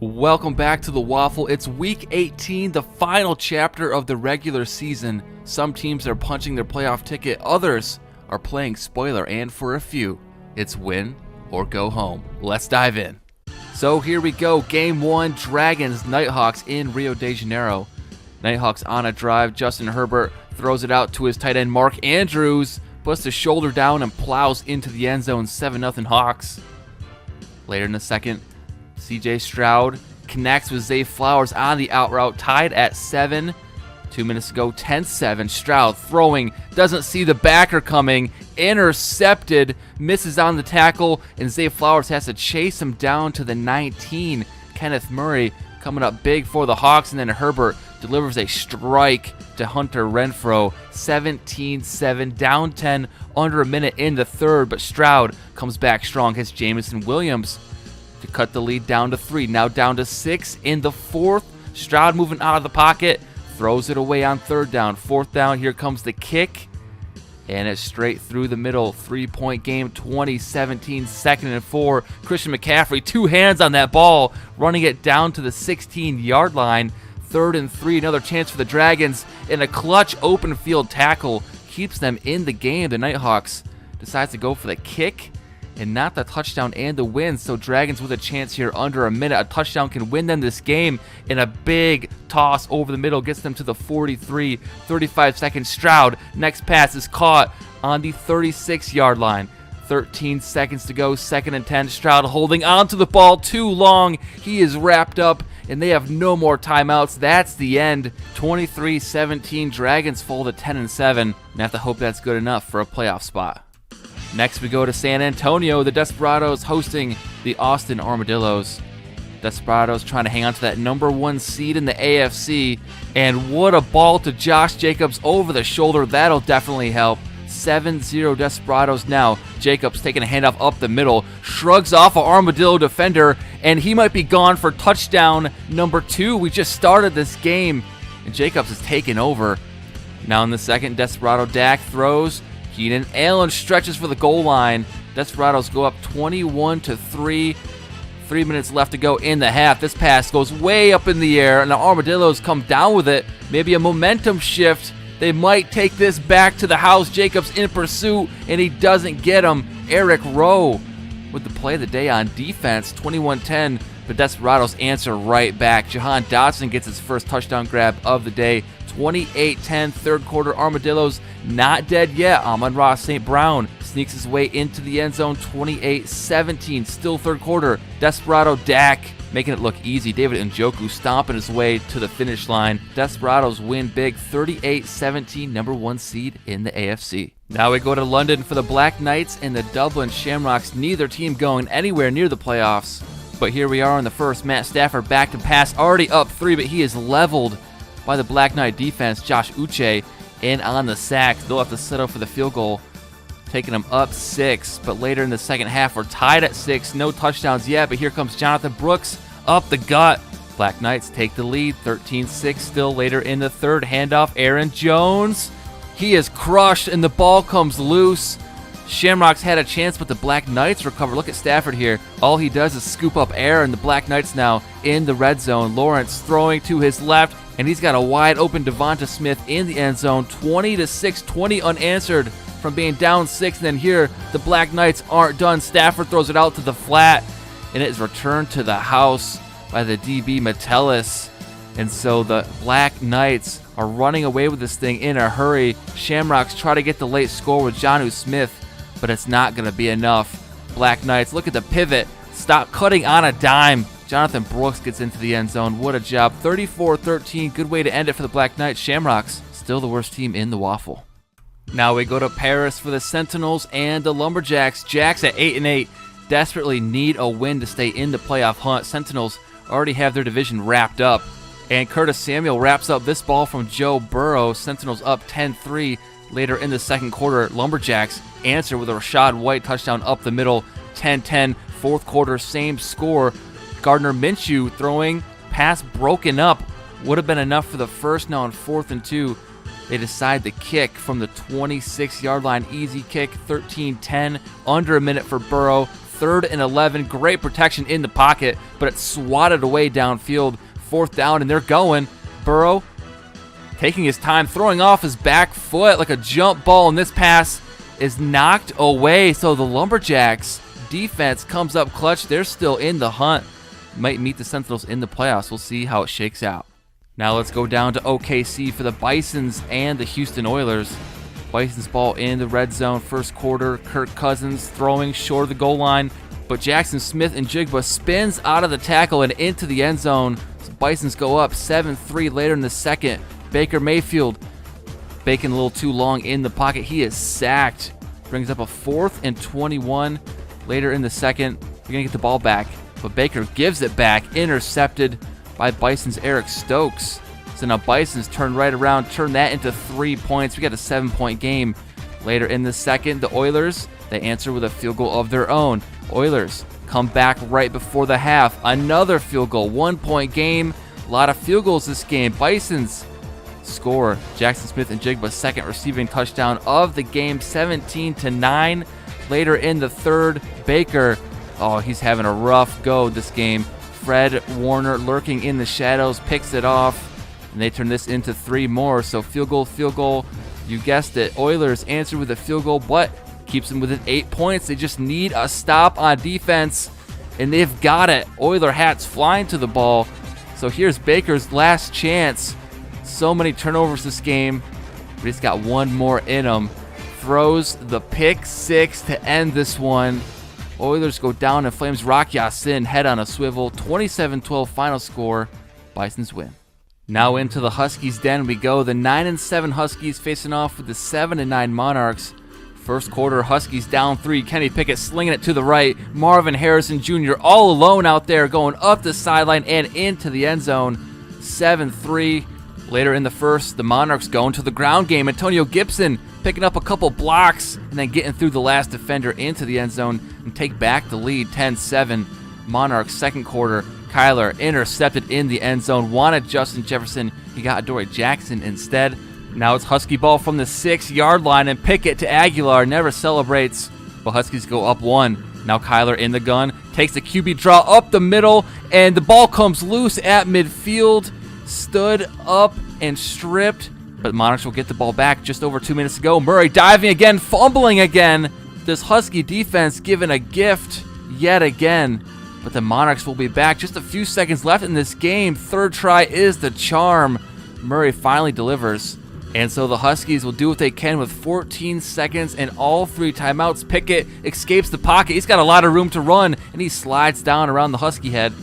Welcome back to the WAFL. It's week 18, the final chapter of the regular season. Some teams are punching their playoff ticket, others are playing spoiler, and for a few, it's win or go home. Let's dive in. So here we go, game one, Dragons, Nighthawks in Rio de Janeiro. Nighthawks on a drive, Justin Herbert throws it out to his tight end Mark Andrews, puts the shoulder down and plows into the end zone, 7-0 Hawks. Later in the second, CJ Stroud connects with Zay Flowers on the out route, tied at 7. 2 minutes ago, 10-7. Stroud throwing, doesn't see the backer coming, intercepted, misses on the tackle, and Zay Flowers has to chase him down to the 19. Kenneth Murray coming up big for the Hawks, and then Herbert delivers a strike to Hunter Renfro. 17-7, down 10, under a minute in the third, but Stroud comes back strong, hits Jamison Williams to cut the lead down to 3, now down to 6 in the fourth. Stroud moving out of the pocket, throws it away on third down. Fourth down, here comes the kick, and it's straight through the middle. 3-point game, 20-17, 2nd and 4. Christian McCaffrey, 2 hands on that ball, running it down to the 16-yard line. 3rd and 3, another chance for the Dragons, and a clutch open field tackle keeps them in the game. The Nighthawks decides to go for the kick and not the touchdown and the win, so Dragons with a chance here under a minute. A touchdown can win them this game, and a big toss over the middle gets them to the 43. 35 seconds, Stroud, next pass is caught on the 36-yard line. 13 seconds to go, 2nd and 10. Stroud holding on to the ball too long. He is wrapped up, and they have no more timeouts. That's the end. 23-17, Dragons fall to 10-7, and have to hope that's good enough for a playoff spot. Next we go to San Antonio, the Desperados hosting the Austin Armadillos. Desperados trying to hang on to that number 1 seed in the AFC, and what a ball to Josh Jacobs over the shoulder. That'll definitely help. 7-0 Desperados now. Jacobs taking a handoff up the middle, shrugs off an Armadillo defender, and he might be gone for touchdown number 2. We just started this game, and Jacobs is taking over. Now in the second, Desperado Dak throws. Keenan Allen stretches for the goal line. Desperados go up 21-3. 3 minutes left to go in the half. This pass goes way up in the air, and the Armadillos come down with it. Maybe a momentum shift. They might take this back to the house. Jacobs in pursuit, and he doesn't get him. Eric Rowe with the play of the day on defense. 21-10. The Desperados answer right back. Jahan Dotson gets his first touchdown grab of the day. 28-10, third quarter. Armadillos not dead yet. Amon-Ra St. Brown sneaks his way into the end zone. 28-17, still third quarter. Desperado Dak making it look easy. David Njoku stomping his way to the finish line. Desperados win big, 38-17, number 1 seed in the AFC. Now we go to London for the Black Knights and the Dublin Shamrocks. Neither team going anywhere near the playoffs. But here we are in the first. Matt Stafford back to pass, already up 3, but he is leveled by the Black Knight defense. Josh Uche in on the sack. They'll have to settle for the field goal, taking them up 6. But later in the second half, we're tied at 6. No touchdowns yet, but here comes Jonathan Brooks up the gut. Black Knights take the lead, 13-6 still. Later in the third, handoff, Aaron Jones. He is crushed, and the ball comes loose. Shamrocks had a chance, but the Black Knights recover. Look at Stafford here. All he does is scoop up air, and the Black Knights now in the red zone. Lawrence throwing to his left, and he's got a wide open Devonta Smith in the end zone. 20-6, 20 unanswered from being down 6. And then here, the Black Knights aren't done. Stafford throws it out to the flat, and it is returned to the house by the DB Metellus. And so the Black Knights are running away with this thing in a hurry. Shamrocks try to get the late score with Jonnu Smith, but it's not going to be enough. Black Knights, look at the pivot. Stop cutting on a dime. Jonathan Brooks gets into the end zone. What a job. 34-13. Good way to end it for the Black Knights. Shamrocks, still the worst team in the WAFL. Now we go to Paris for the Sentinels and the Lumberjacks. Jacks at 8-8 desperately need a win to stay in the playoff hunt. Sentinels already have their division wrapped up. And Curtis Samuel wraps up this ball from Joe Burrow. Sentinels up 10-3 later in the second quarter. Lumberjacks answer with a Rashad White touchdown up the middle. 10-10, fourth quarter, same score. Gardner Minshew throwing, pass broken up. Would have been enough for the first. Now on 4th and 2, they decide the kick from the 26-yard line. Easy kick, 13-10, under a minute for Burrow. 3rd and 11. Great protection in the pocket, but it's swatted away downfield. 4th down, and they're going. Burrow taking his time, throwing off his back foot like a jump ball, and this pass is knocked away. So the Lumberjacks defense comes up clutch. They're still in the hunt. Might meet the Sentinels in the playoffs. We'll see how it shakes out. Now let's go down to OKC for the Bisons and the Houston Oilers. Bisons ball in the red zone, first quarter. Kirk Cousins throwing short of the goal line, but Jackson Smith-Njigba spins out of the tackle and into the end zone. So Bisons go up 7-3 later in the second. Baker Mayfield baking a little too long in the pocket. He is sacked. Brings up a 4th and 21 later in the second. They're going to get the ball back, but Baker gives it back. Intercepted by Bison's Eric Stokes. So now Bisons turn right around, turn that into 3 points. We got a 7-point game. Later in the second, the Oilers, they answer with a field goal of their own. Oilers come back right before the half. Another field goal, 1-point game. A lot of field goals this game. Bisons score. Jackson Smith-Njigba's second receiving touchdown of the game, 17-9. Later in the third, Baker, oh, he's having a rough go this game. Fred Warner lurking in the shadows, picks it off, and they turn this into 3 more. So field goal. You guessed it. Oilers answer with a field goal, but keeps them within 8 points. They just need a stop on defense, and they've got it. Oiler hats flying to the ball. So here's Baker's last chance. So many turnovers this game, but he's got one more in him. Throws the pick 6 to end this one. Oilers go down in flames. Rock Ya-Sin head on a swivel. 27-12 final score. Bisons win. Now into the Huskies den we go. The 9-7 Huskies facing off with the 7-9 Monarchs. First quarter, Huskies down 3. Kenny Pickett slinging it to the right. Marvin Harrison Jr. all alone out there, going up the sideline and into the end zone. 7-3. Later in the first, the Monarchs going to the ground game. Antonio Gibson picking up a couple blocks and then getting through the last defender into the end zone and take back the lead, 10-7. Monarchs second quarter, Kyler intercepted in the end zone. Wanted Justin Jefferson. He got Adoree Jackson instead. Now it's Husky ball from the 6-yard line, and Pickett to Aguilar. Never celebrates, but Huskies go up 1. Now Kyler in the gun. Takes the QB draw up the middle, and the ball comes loose at midfield. Stood up and stripped, but Monarchs will get the ball back just over 2 minutes to go. Murray diving again, fumbling again. This Husky defense given a gift yet again, but the Monarchs will be back. Just a few seconds left in this game. Third try is the charm. Murray finally delivers, and so the Huskies will do what they can with 14 seconds and all 3 timeouts. Pickett escapes the pocket. He's got a lot of room to run, and he slides down around the Husky head.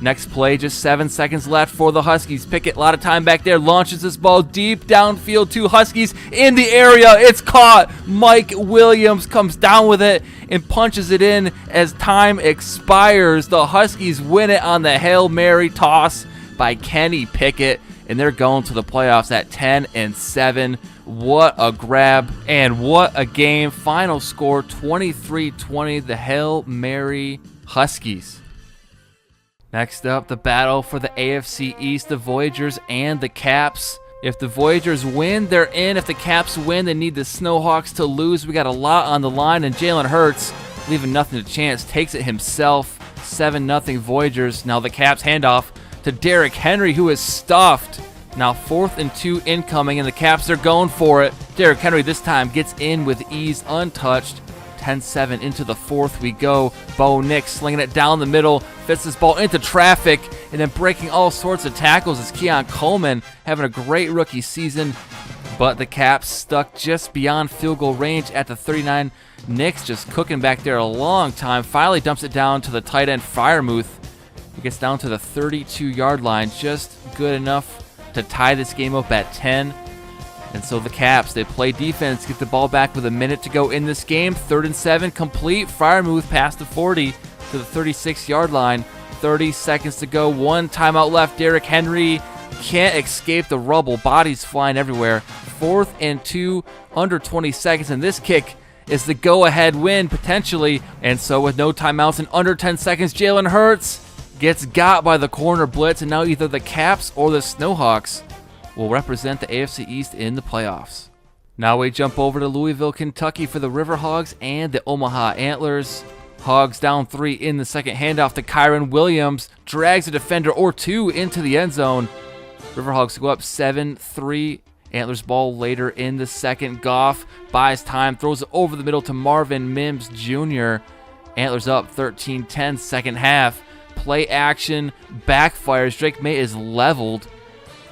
Next play, just 7 seconds left for the Huskies. Pickett, a lot of time back there, launches this ball deep downfield to Huskies in the area. It's caught. Mike Williams comes down with it and punches it in as time expires. The Huskies win it on the Hail Mary toss by Kenny Pickett, and they're going to the playoffs at 10-7. What a grab and what a game. Final score 23-20, the Hail Mary Huskies. Next up, the battle for the AFC East, the Voyagers and the Caps. If the Voyagers win, they're in. If the Caps win, they need the Snowhawks to lose. We got a lot on the line, and Jalen Hurts, leaving nothing to chance, takes it himself. 7-0 Voyagers. Now the Caps handoff to Derrick Henry, who is stuffed. Now 4th and 2 incoming, and the Caps are going for it. Derrick Henry this time gets in with ease, untouched. 10-7 into the fourth we go. Bo Nix slinging it down the middle, fits this ball into traffic, and then breaking all sorts of tackles is Keon Coleman, having a great rookie season. But the Caps stuck just beyond field goal range at the 39. Nix just cooking back there a long time. Finally dumps it down to the tight end Freiermuth. He gets down to the 32-yard line, just good enough to tie this game up at 10. And so the Caps, they play defense, get the ball back with a minute to go in this game. 3rd and 7 complete. Freiermuth past the 40 to the 36-yard line. 30 seconds to go. 1 timeout left. Derrick Henry can't escape the rubble. Bodies flying everywhere. 4th and 2, under 20 seconds. And this kick is the go-ahead win, potentially. And so with no timeouts in under 10 seconds, Jalen Hurts gets got by the corner blitz. And now either the Caps or the Snowhawks will represent the AFC East in the playoffs. Now we jump over to Louisville, Kentucky for the Riverhogs and the Omaha Antlers. Hogs down 3 in the second. Handoff to Kyron Williams. Drags a defender or 2 into the end zone. Riverhogs go up 7-3. Antlers ball later in the second. Goff buys time. Throws it over the middle to Marvin Mims Jr. Antlers up 13-10 second half. Play action. Backfires. Drake May is leveled.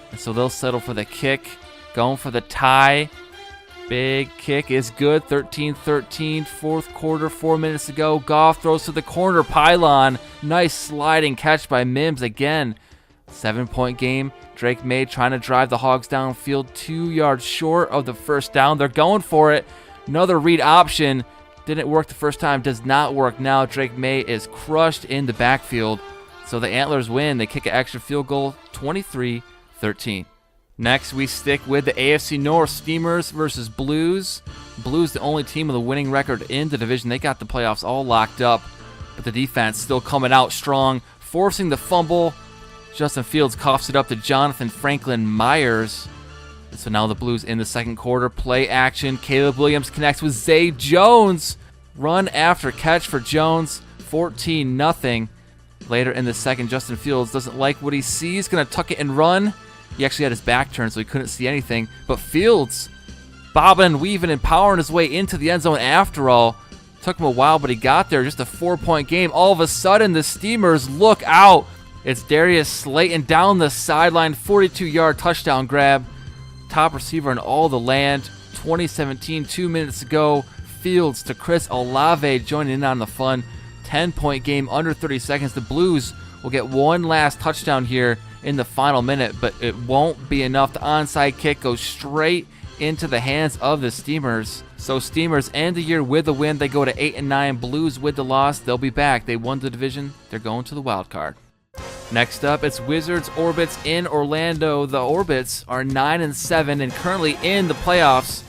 And so they'll settle for the kick. Going for the tie. Big kick is good. 13-13. Fourth quarter, 4 minutes to go. Goff throws to the corner pylon. Nice sliding catch by Mims again. 7-point game. Drake May trying to drive the Hogs downfield, 2 yards short of the first down. They're going for it. Another read option. Didn't work the first time. Does not work now. Drake May is crushed in the backfield. So the Antlers win. They kick an extra field goal, 23-13. Next, we stick with the AFC North. Steamers versus Blues. Blues, the only team with a winning record in the division. They got the playoffs all locked up, but the defense still coming out strong, forcing the fumble. Justin Fields coughs it up to Jonathan Franklin Myers. And so now the Blues in the second quarter. Play action. Caleb Williams connects with Zay Jones. Run after catch for Jones. 14-0. Later in the second, Justin Fields doesn't like what he sees. Going to tuck it and run. He actually had his back turned, so he couldn't see anything. But Fields bobbing and weaving and powering his way into the end zone after all. Took him a while, but he got there. Just a 4-point game. All of a sudden, the Steamers look out. It's Darius Slayton down the sideline. 42-yard touchdown grab. Top receiver in all the land. 2017, 2 minutes ago. Fields to Chris Olave joining in on the fun. 10-point game, under 30 seconds. The Blues will get one last touchdown here in the final minute, but it won't be enough. The onside kick goes straight into the hands of the Steamers. So Steamers end the year with a win. They go to 8-9. Blues with the loss. They'll be back. They won the division. They're going to the wild card. Next up, it's Wizards Orbits in Orlando. The Orbits are 9-7 and currently in the playoffs,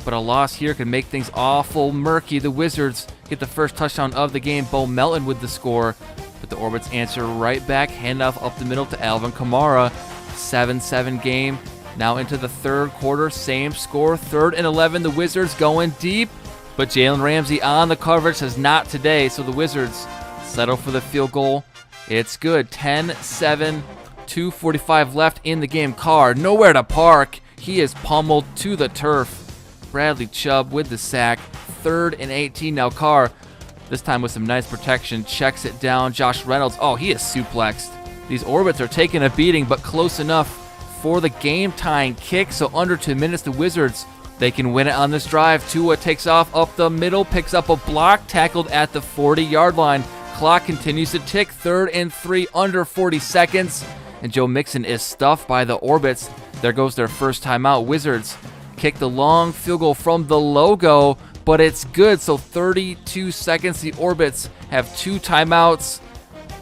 but a loss here could make things awful murky. The Wizards get the first touchdown of the game. Bo Melton with the score, but the Orbits answer right back. Handoff up the middle to Alvin Kamara. 7-7 game. Now into the third quarter. Same score. 3rd and 11. The Wizards going deep, but Jalen Ramsey on the coverage says not today. So the Wizards settle for the field goal. It's good. 10-7. 2:45 left in the game. Carr nowhere to park. He is pummeled to the turf. Bradley Chubb with the sack. 3rd and 18. Now Carr, this time with some nice protection, checks it down. Josh Reynolds, oh, he is suplexed. These Orbits are taking a beating, but close enough for the game-tying kick. So under 2 minutes, the Wizards, they can win it on this drive. Tua takes off up the middle, picks up a block, tackled at the 40-yard line. Clock continues to tick. 3rd and 3, under 40 seconds. And Joe Mixon is stuffed by the Orbits. There goes their first timeout. Wizards kick the long field goal from the logo, but it's good. So 32 seconds. The Orbits have 2 timeouts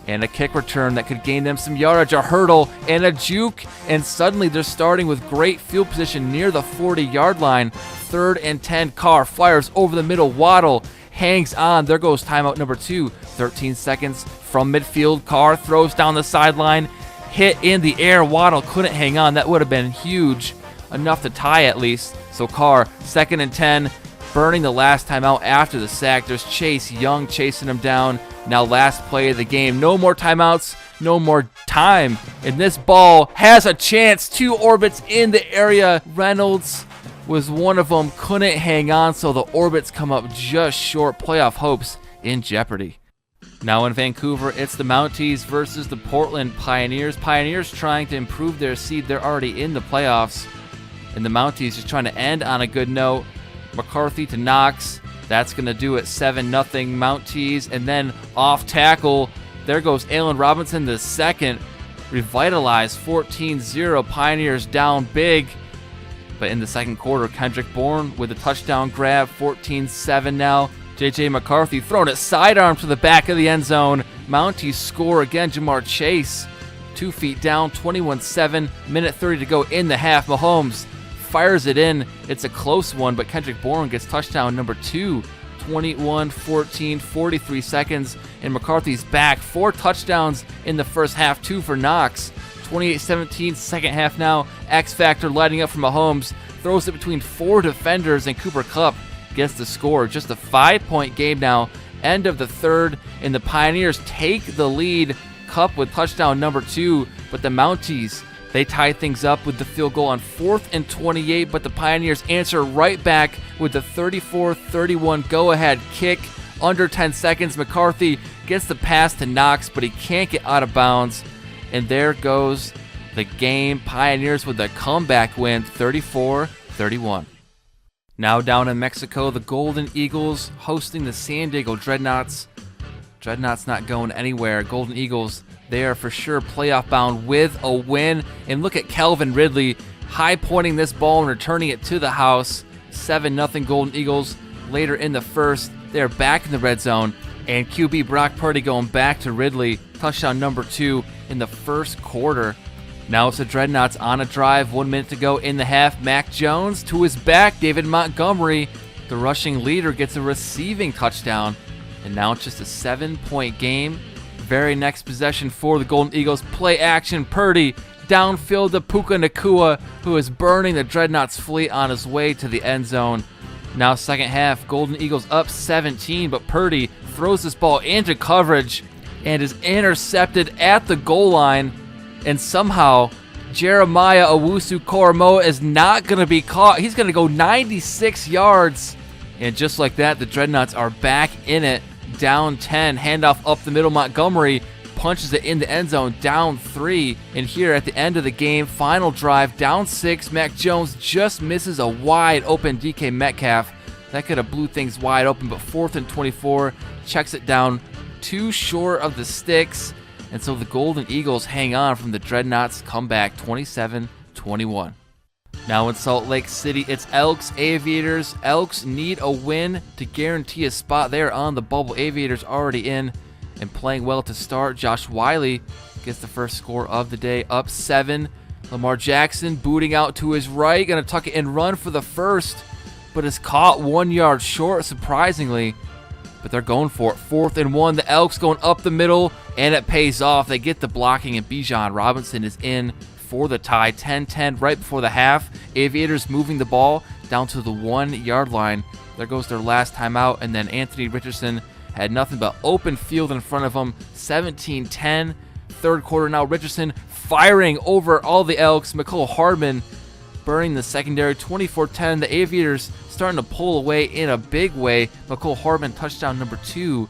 and a kick return that could gain them some yardage, a hurdle and a juke, and suddenly they're starting with great field position near the 40-yard line. 3rd and 10. Carr fires over the middle. Waddle hangs on. There goes timeout number 2. 13 seconds from midfield. Carr throws down the sideline. Hit in the air. Waddle couldn't hang on. That would have been huge. Enough to tie at least. So Carr, 2nd and 10, burning the last timeout after the sack. There's Chase Young chasing him down. Now last play of the game. No more timeouts. No more time. And this ball has a chance. 2 Orbits in the area. Reynolds was one of them. Couldn't hang on. So the Orbits come up just short. Playoff hopes in jeopardy. Now in Vancouver, it's the Mounties versus the Portland Pioneers. Pioneers trying to improve their seed. They're already in the playoffs. And the Mounties just trying to end on a good note. McCarthy to Knox. That's going to do it. 7-0 Mounties. And then off tackle, there goes Allen Robinson the second. Revitalized. 14-0. Pioneers down big. But in the second quarter, Kendrick Bourne with a touchdown grab. 14-7 now. J.J. McCarthy throwing it sidearm to the back of the end zone. Mounties score again. Jamar Chase, 2 feet down, 21-7. Minute 30 to go in the half. Mahomes fires it in. It's a close one, but Kendrick Bourne gets touchdown number 2. 21-14, 43 seconds, and McCarthy's back. 4 touchdowns in the first half, 2 for Knox. 28-17, second half now. X Factor lighting up for Mahomes. Throws it between 4 defenders, and Cooper Kupp gets the score. Just a 5-point game now. end of the third, and the Pioneers take the lead. Cup with touchdown number 2, but the Mounties, they tie things up with the field goal on 4th and 28, but the Pioneers answer right back with the 34-31 go-ahead kick. Under 10 seconds, McCarthy gets the pass to Knox, but he can't get out of bounds. And there goes the game. Pioneers with a comeback win, 34-31. Now down in Mexico, the Golden Eagles hosting the San Diego Dreadnots. Dreadnots not going anywhere. Golden Eagles, they are for sure playoff bound with a win. And look at Calvin Ridley high-pointing this ball and returning it to the house. 7-0 Golden Eagles. Later in the first, they're back in the red zone. And QB Brock Purdy going back to Ridley. Touchdown number 2 in the first quarter. Now it's the Dreadnots on a drive. 1 minute to go in the half. Mac Jones to his back. David Montgomery, the rushing leader, gets a receiving touchdown. And now it's just a 7-point game. Very next possession for the Golden Eagles. Play action. Purdy downfield to Puka Nacua, who is burning the Dreadnots fleet on his way to the end zone. Now second half, Golden Eagles up 17, but Purdy throws this ball into coverage and is intercepted at the goal line. And somehow, Jeremiah Owusu-Koramoah is not going to be caught. He's going to go 96 yards. And just like that, the Dreadnots are back in it. Down 10, handoff up the middle. Montgomery punches it in the end zone, down 3. And here at the end of the game, final drive, down 6. Mac Jones just misses a wide open DK Metcalf. That could have blew things wide open, but 4th and 24, checks it down too short of the sticks. And so the Golden Eagles hang on from the Dreadnots comeback, 27-21. Now in Salt Lake City, it's Elks, Aviators. Elks need a win to guarantee a spot. They're on the bubble. Aviators already in and playing well to start. Josh Wiley gets the first score of the day, up 7. Lamar Jackson booting out to his right, going to tuck it and run for the first, but is caught 1 yard short, surprisingly. But they're going for it. 4th and 1. The Elks going up the middle, and it pays off. They get the blocking, and Bijan Robinson is in for the tie. 10-10 right before the half. Aviators moving the ball down to the 1 yard line. There goes their last timeout, and then Anthony Richardson had nothing but open field in front of him. 17-10. Third quarter now. Richardson firing over all the Elks. McCole Hardman burning the secondary. 24-10. The Aviators starting to pull away in a big way. McCole Hardman touchdown number 2.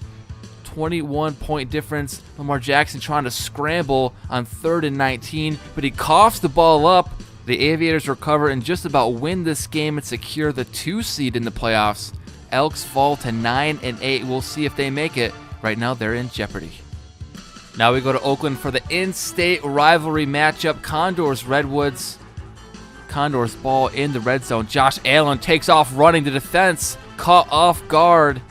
21-point difference. Lamar Jackson trying to scramble on 3rd and 19, but he coughs the ball up. The Aviators recover and just about win this game and secure the 2 seed in the playoffs. Elks fall to 9-8. We'll see if they make it. Right now, they're in jeopardy. Now we go to Oakland for the in-state rivalry matchup. Condors, Redwoods. Condors ball in the red zone. Josh Allen takes off running the defense. Caught off guard.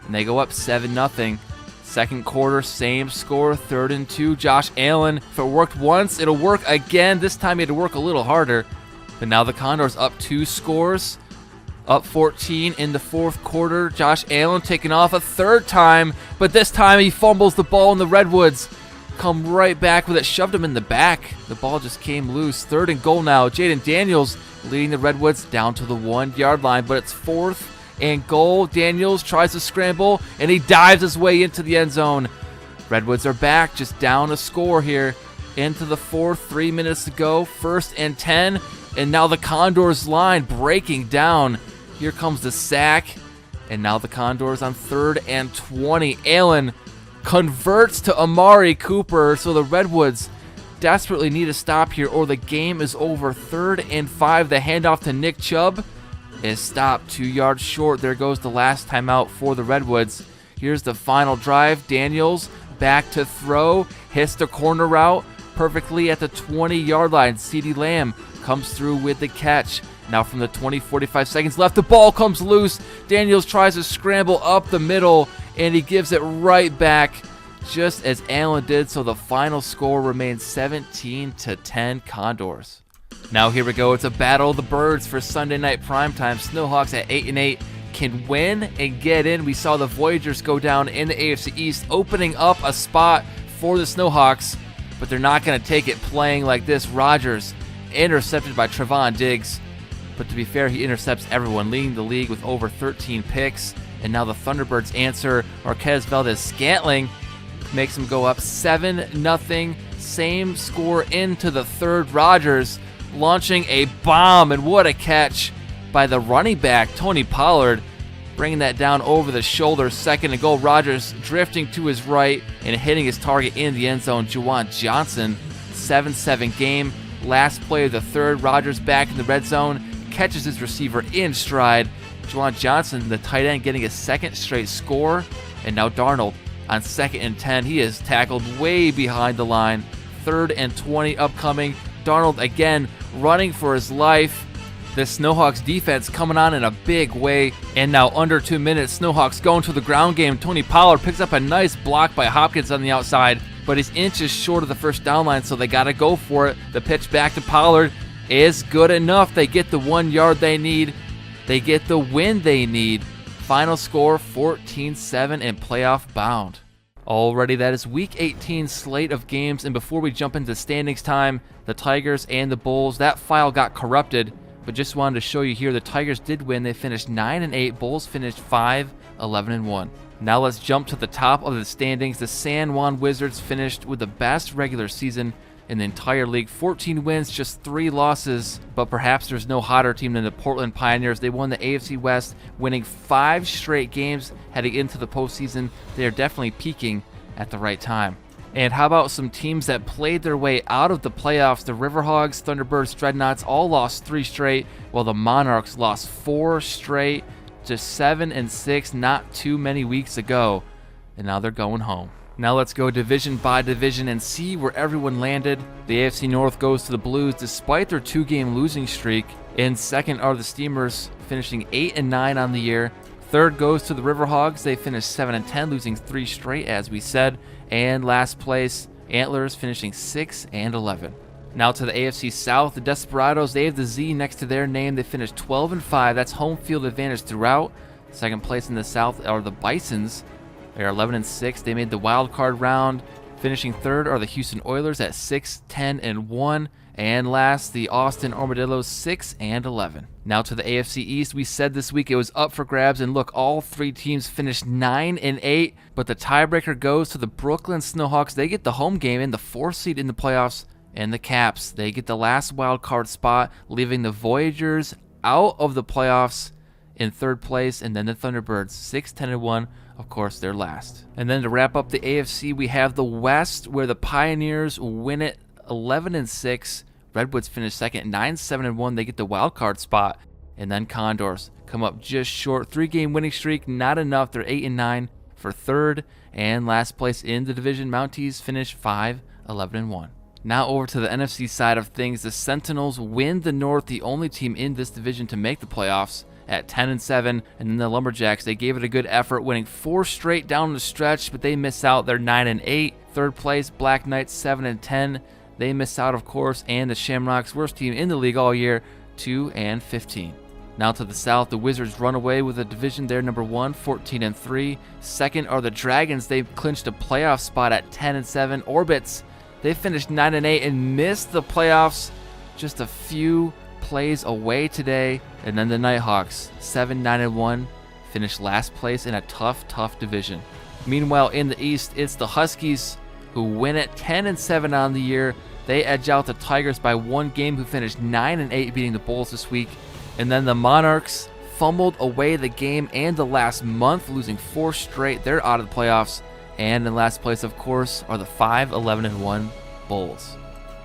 And they go up 7-0. Second quarter, same score, 3rd and 2. Josh Allen, if it worked once, it'll work again. This time he had to work a little harder. But now the Condors up 2 scores. Up 14 in the 4th quarter. Josh Allen taking off a 3rd time, but this time he fumbles the ball and the Redwoods come right back with it, shoved him in the back. The ball just came loose. 3rd and goal now. Jaden Daniels leading the Redwoods down to the 1 yard line, but it's 4th and goal. Daniels tries to scramble, and he dives his way into the end zone. Redwoods are back, just down a score here. Into the 4th, 3 minutes to go. 1st and 10, and now the Condors line breaking down. Here comes the sack, and now the Condors on 3rd and 20. Allen converts to Amari Cooper, so the Redwoods desperately need a stop here or the game is over. 3rd and 5. The handoff to Nick Chubb is stopped 2 yards short. There goes the last timeout for the Redwoods. Here's the final drive. Daniels back to throw. Hits the corner route perfectly at the 20-yard line. CeeDee Lamb comes through with the catch. Now from the 20, 45 seconds left, the ball comes loose. Daniels tries to scramble up the middle, and he gives it right back just as Allen did. So the final score remains 17-10 Condors. Now here we go. It's a battle of the birds for Sunday night primetime. Snowhawks at 8-8 can win and get in. We saw the Voyagers go down in the AFC East, opening up a spot for the Snowhawks, but they're not going to take it playing like this. Rodgers intercepted by Trevon Diggs, but to be fair, he intercepts everyone, leading the league with over 13 picks. And now the Thunderbirds answer. Marquez Valdez-Scantling makes them go up 7-0. Same score into the third. Rogers launching a bomb, and what a catch by the running back, Tony Pollard, bringing that down over the shoulder. Second and goal. Rogers drifting to his right and hitting his target in the end zone. Juwan Johnson, 7-7 game. Last play of the third. Rogers back in the red zone, catches his receiver in stride. Juwan Johnson, the tight end, getting a second straight score. And now Darnold on 2nd and 10. He is tackled way behind the line. 3rd and 20 upcoming. Darnold again running for his life. The Snowhawks defense coming on in a big way. And now under 2 minutes, Snowhawks going to the ground game. Tony Pollard picks up a nice block by Hopkins on the outside, but he's inches short of the first down line, so they got to go for it. The pitch back to Pollard is good enough. They get the 1 yard they need. They get the win they need. Final score 14-7 and playoff bound. Alrighty, that is Week 18 slate of games, and before we jump into standings time, the Tigers and the Bulls, that file got corrupted, but just wanted to show you here, the Tigers did win. They finished 9-8, Bulls finished 5-11-1. Now let's jump to the top of the standings. The San Juan Wizards finished with the best regular season in the entire league. 14 wins, just 3 losses, but perhaps there's no hotter team than the Portland Pioneers. They won the AFC West, winning 5 straight games heading into the postseason. They are definitely peaking at the right time. And how about some teams that played their way out of the playoffs? The Riverhogs, Thunderbirds, Dreadnots all lost 3 straight, while the Monarchs lost 4 straight, just 7-6 not too many weeks ago, and now they're going home. Now let's go division by division and see where everyone landed. The AFC North goes to the Blues despite their 2-game losing streak. In second are the Steamers, finishing 8-9 on the year. Third goes to the Riverhogs. They finished 7-10, losing 3 straight, as we said. And last place, Antlers, finishing 6-11. Now to the AFC South, the Desperados, they have the Z next to their name. They finished 12-5. That's home field advantage throughout. Second place in the South are the Bisons. They are 11-6. They made the wild card round. Finishing third are the Houston Oilers at 6-10-1. And last, the Austin Armadillos, 6-11. Now to the AFC East. We said this week it was up for grabs, and look, all 3 teams finished 9-8, but the tiebreaker goes to the Brooklyn Snowhawks. They get the home game in the 4th seed in the playoffs, and the Caps, they get the last wild card spot, leaving the Voyagers out of the playoffs in 3rd place, and then the Thunderbirds, 6-10-1. Of course, they're last. And then to wrap up the AFC, we have the West, where the Pioneers win it 11-6. Redwoods finish second, 9-7-1. They get the wild card spot. And then Condors come up just short. 3-game winning streak, not enough. They're 8-9 for third. And last place in the division, Mounties finish 5-11-1. Now over to the NFC side of things. The Sentinels win the North, the only team in this division to make the playoffs, at 10-7. And then the Lumberjacks, they gave it a good effort, winning 4 straight down the stretch, but they miss out. They're 9-8. Third place, Black Knights, 7-10. They miss out, of course. And the Shamrocks, worst team in the league all year, 2-15. Now to the South, the Wizards run away with the division. They're number 1, 14-3. Second are the Dragons. They've clinched a playoff spot at 10-7. Orbits, they finished 9-8 and missed the playoffs just a few plays away today. And then the Nighthawks, 7-9-1, finished last place in a tough division. Meanwhile, in the East, it's the Huskies who win it 10-7 on the year. They edge out the Tigers by 1 game, who finished 9-8, beating the Bulls this week. And then the Monarchs fumbled away the game and the last month, losing 4 straight. They're out of the playoffs. And in last place, of course, are the 5-11-1 Bulls.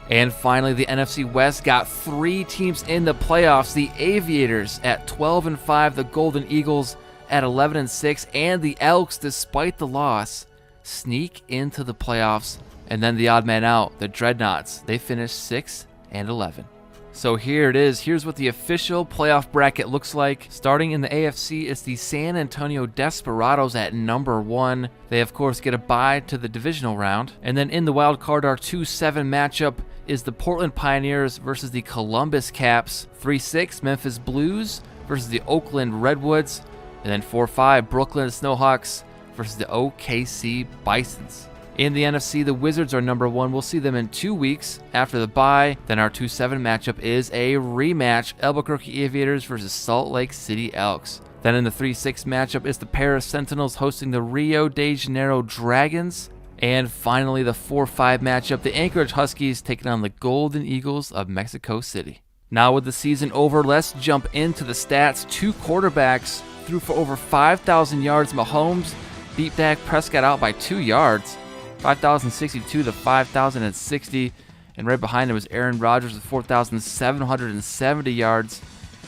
And finally, the NFC West got 3 teams in the playoffs. The Aviators at 12-5, the Golden Eagles at 11-6, and the Elks, despite the loss, sneak into the playoffs. And then the odd man out, the Dreadnots, they finished 6-11. So here it is. Here's what the official playoff bracket looks like. Starting in the AFC, it's the San Antonio Desperados at number 1. They, of course, get a bye to the divisional round. And then in the wild card, our 2-7 matchup is the Portland Pioneers versus the Columbus Caps. 3-6, Memphis Blues versus the Oakland Redwoods. And then 4-5, Brooklyn Snowhawks versus the OKC Bisons. In the NFC, the Wizards are number 1. We'll see them in 2 weeks after the bye. Then our 2-7 matchup is a rematch. Albuquerque Aviators versus Salt Lake City Elks. Then in the 3-6 matchup is the Paris Sentinels hosting the Rio de Janeiro Dragons. And finally, the 4-5 matchup, the Anchorage Huskies taking on the Golden Eagles of Mexico City. Now with the season over, let's jump into the stats. 2 quarterbacks threw for over 5,000 yards. Mahomes beat Dak Prescott out by 2 yards, 5,062 to 5,060. And right behind him was Aaron Rodgers with 4,770 yards.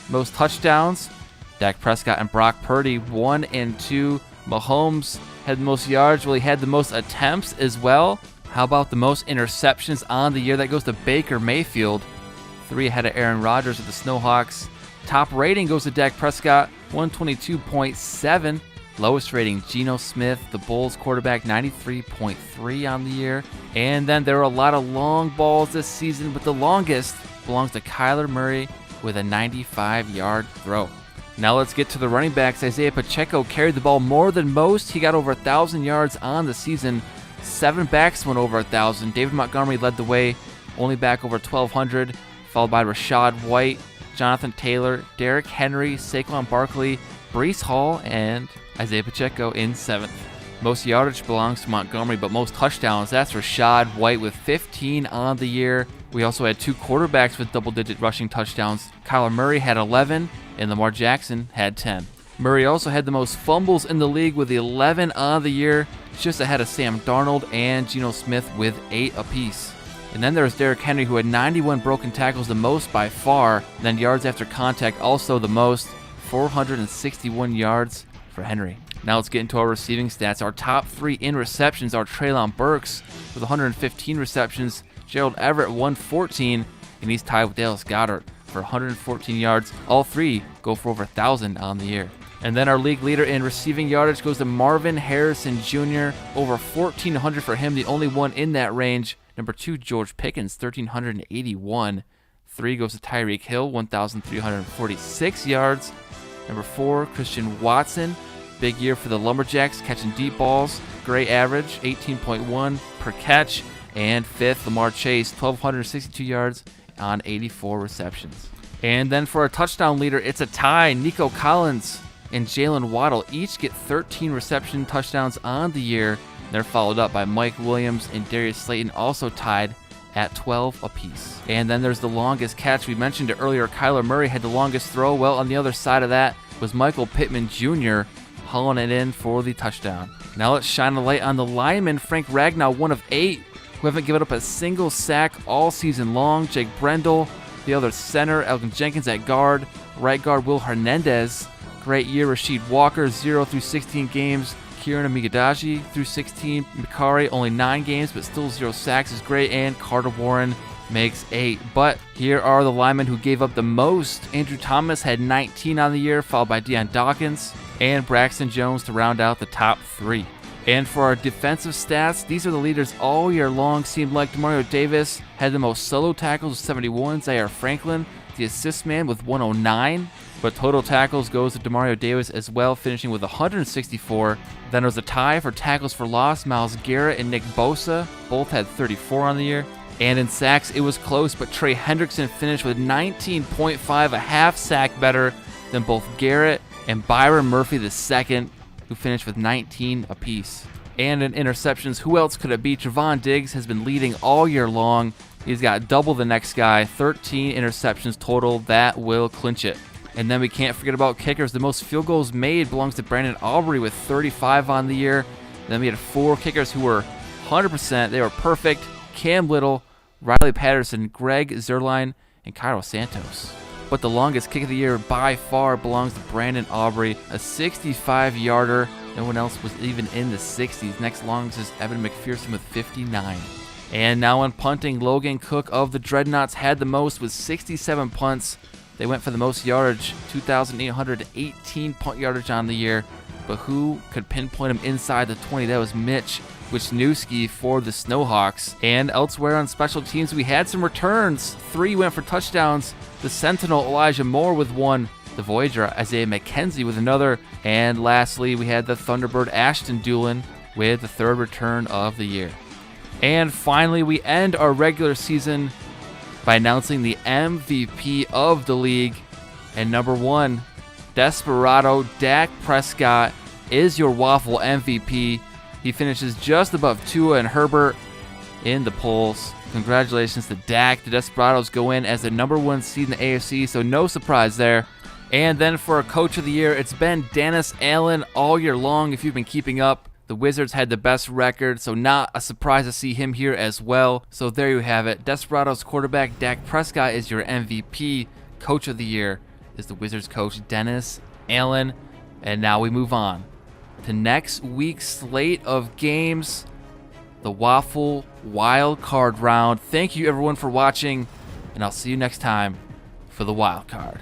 Most touchdowns, Dak Prescott and Brock Purdy, 1 and 2. Mahomes had the most yards, well, he had the most attempts as well. How about the most interceptions on the year? That goes to Baker Mayfield, 3 ahead of Aaron Rodgers with the Snowhawks. Top rating goes to Dak Prescott, 122.7. Lowest rating, Geno Smith, the Bulls quarterback, 93.3 on the year. And then there were a lot of long balls this season, but the longest belongs to Kyler Murray with a 95-yard throw. Now let's get to the running backs. Isaiah Pacheco carried the ball more than most. He got over 1,000 yards on the season. 7 backs went over 1,000. David Montgomery led the way, only back over 1,200, followed by Rashad White, Jonathan Taylor, Derrick Henry, Saquon Barkley, Breece Hall, and Isaiah Pacheco in 7th. Most yardage belongs to Montgomery, but most touchdowns, that's Rashad White with 15 on the year. We also had 2 quarterbacks with double-digit rushing touchdowns. Kyler Murray had 11, and Lamar Jackson had 10. Murray also had the most fumbles in the league with 11 on the year, just ahead of Sam Darnold and Geno Smith with 8 apiece. And then there's Derrick Henry, who had 91 broken tackles, the most by far. And then yards after contact, also the most, 461 yards for Henry. Now let's get into our receiving stats. Our top 3 in receptions are Treylon Burks with 115 receptions, Gerald Everett 114, and he's tied with Dallas Goedert for 114 yards. All 3 go for over 1,000 on the year. And then our league leader in receiving yardage goes to Marvin Harrison Jr., over 1,400 for him, the only one in that range. Number 2, George Pickens, 1,381. 3 goes to Tyreek Hill, 1,346 yards. Number 4, Christian Watson. Big year for the Lumberjacks, catching deep balls. Great average, 18.1 per catch. And 5th, Lamar Chase, 1,262 yards on 84 receptions. And then for our touchdown leader, it's a tie. Nico Collins and Jalen Waddle each get 13 reception touchdowns on the year. They're followed up by Mike Williams and Darius Slayton, also tied at 12 apiece. And then there's the longest catch. We mentioned it earlier. Kyler Murray had the longest throw. Well, on the other side of that was Michael Pittman Jr. hauling it in for the touchdown. Now let's shine a light on the lineman. Frank Ragnow, 1 of 8, who haven't given up a single sack all season long. Jake Brendel, the other center. Elgin Jenkins at guard. Right guard Will Hernandez. Great year. Rasheed Walker, 0 through 16 games. Kieran Amigadaji through 16. Mikari, only 9 games, but still 0 sacks is great. And Carter Warren makes 8. But here are the linemen who gave up the most. Andrew Thomas had 19 on the year, followed by Deion Dawkins and Braxton Jones to round out the top 3. And for our defensive stats, these are the leaders all year long. Seemed like Demario Davis had the most solo tackles with 71. Zaire Franklin, the assist man, with 109. But total tackles goes to Demario Davis as well, finishing with 164. Then there was a tie for tackles for loss. Myles Garrett and Nick Bosa both had 34 on the year. And in sacks, it was close, but Trey Hendrickson finished with 19.5, a half sack better than both Garrett and Byron Murphy II, who finished with 19 apiece. And in interceptions, who else could it be? Trevon Diggs has been leading all year long. He's got double the next guy, 13 interceptions total. That will clinch it. And then we can't forget about kickers. The most field goals made belongs to Brandon Aubrey with 35 on the year. Then we had 4 kickers who were 100%. They were perfect. Cam Little, Riley Patterson, Greg Zerline, and Cairo Santos. But the longest kick of the year by far belongs to Brandon Aubrey, a 65-yarder. No one else was even in the 60s. Next longest is Evan McPherson with 59. And now on punting, Logan Cook of the Dreadnots had the most with 67 punts. They went for the most yardage, 2,818 punt yardage on the year. But who could pinpoint him inside the 20? That was Mitch Wisniewski for the Snowhawks. And elsewhere on special teams, we had some returns. 3 went for touchdowns. The Sentinel, Elijah Moore, with 1. The Voyager, Isaiah McKenzie, with another. And lastly, we had the Thunderbird, Ashton Doolin, with the 3rd return of the year. And finally, we end our regular season by announcing the MVP of the league. And number 1 Desperado Dak Prescott is your WAFL MVP. He finishes just above Tua and Herbert in the polls. Congratulations to Dak. The Desperados go in as the #1 seed in the AFC, so no surprise there. And then for a Coach of the Year, it's been Dennis Allen all year long. If you've been keeping up, the Wizards had the best record, so not a surprise to see him here as well. So there you have it. Desperados quarterback Dak Prescott is your MVP. Coach of the Year is the Wizards coach Dennis Allen. And now we move on to next week's slate of games, the WAFL Wild Card round. Thank you everyone for watching, and I'll see you next time for the Wild Card.